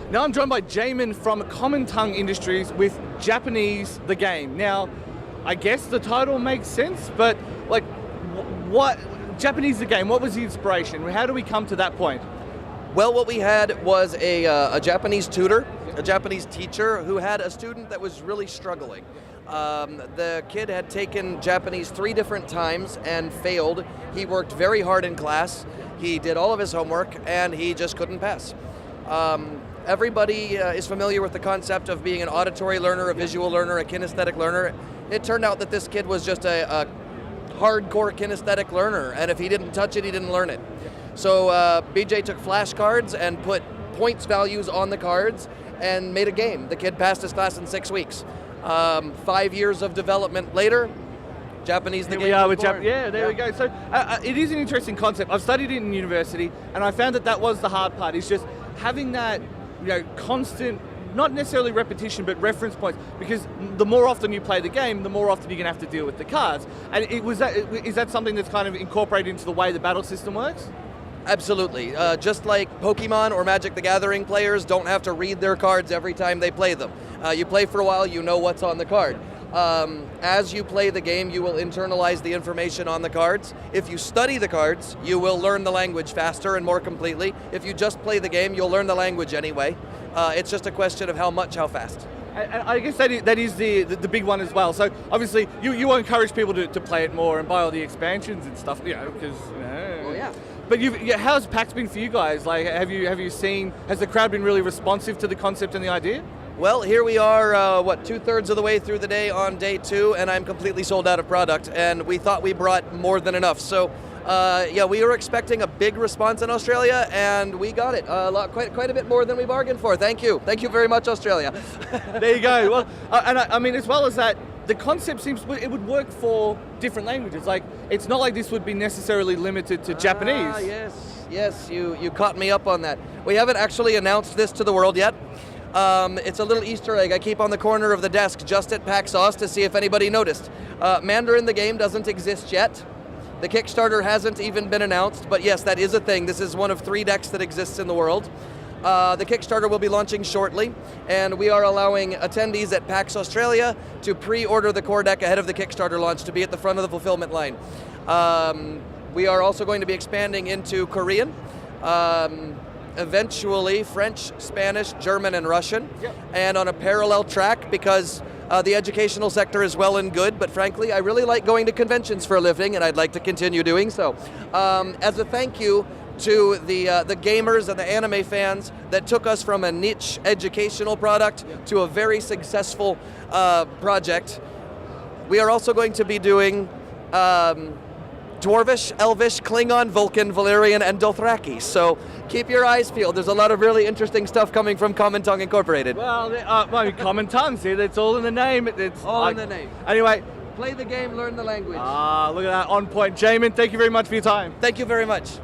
Now I'm joined by Jamin from Common Tongue Industries with Japanese the Game. Now, I guess the title makes sense, but like, what Japanese the Game? What was the inspiration? How do we come to that point? Well, what we had was a Japanese tutor, a Japanese teacher who had a student that was really struggling. The kid had taken Japanese 3 different times and failed. He worked very hard in class. He did all of his homework and he just couldn't pass. Everybody is familiar with the concept of being an auditory learner, a visual learner, a kinesthetic learner. It turned out that this kid was just a hardcore kinesthetic learner, and if he didn't touch it, he didn't learn it. So BJ took flashcards and put points values on the cards and made a game. The kid passed his class in 6 weeks. 5 years of development later, Japanese the Game. We go. So it is an interesting concept. I've studied it in university, and I found that was the hard part. Is just having that, constant, not necessarily repetition, but reference points. Because the more often you play the game, the more often you're going to have to deal with the cards. And is that something that's kind of incorporated into the way the battle system works? Absolutely. Just like Pokemon or Magic the Gathering players don't have to read their cards every time they play them. You play for a while, you know what's on the card. As you play the game, you will internalize the information on the cards. If you study the cards, you will learn the language faster and more completely. If you just play the game, you'll learn the language anyway. It's just a question of how much, how fast. And I guess that is the big one as well. So obviously you will encourage people to play it more and buy all the expansions and stuff, because Well, yeah. But how's PAX been for you guys? Like, have you seen? Has the crowd been really responsive to the concept and the idea? Well, here we are, 2/3 of the way through the day on day 2, and I'm completely sold out of product. And we thought we brought more than enough. So, we were expecting a big response in Australia, and we got it. Quite a bit more than we bargained for. Thank you very much, Australia. There you go. Well, and I mean, as well as that, the concept seems it would work for different languages. Like, it's not like this would be necessarily limited to Japanese. Yes, you caught me up on that. We haven't actually announced this to the world yet. It's a little Easter egg I keep on the corner of the desk just at PAX Aus to see if anybody noticed. Mandarin the Game doesn't exist yet. The Kickstarter hasn't even been announced, but yes, that is a thing. This is one of 3 decks that exists in the world. The Kickstarter will be launching shortly, and we are allowing attendees at PAX Australia to pre-order the core deck ahead of the Kickstarter launch to be at the front of the fulfillment line. We are also going to be expanding into Korean, eventually French, Spanish, German, and Russian, and on a parallel track, because the educational sector is well and good, but frankly, I really like going to conventions for a living, and I'd like to continue doing so. As a thank you to the gamers and the anime fans that took us from a niche educational product to a very successful project, we are also going to be doing Dwarvish, Elvish, Klingon, Vulcan, Valyrian, and Dothraki. So keep your eyes peeled. There's a lot of really interesting stuff coming from Common Tongue Incorporated. Well, Common Tongue, see, that's all in the name. It's all in the name. Anyway. Play the game, learn the language. Look at that, on point. Jamin, thank you very much for your time. Thank you very much.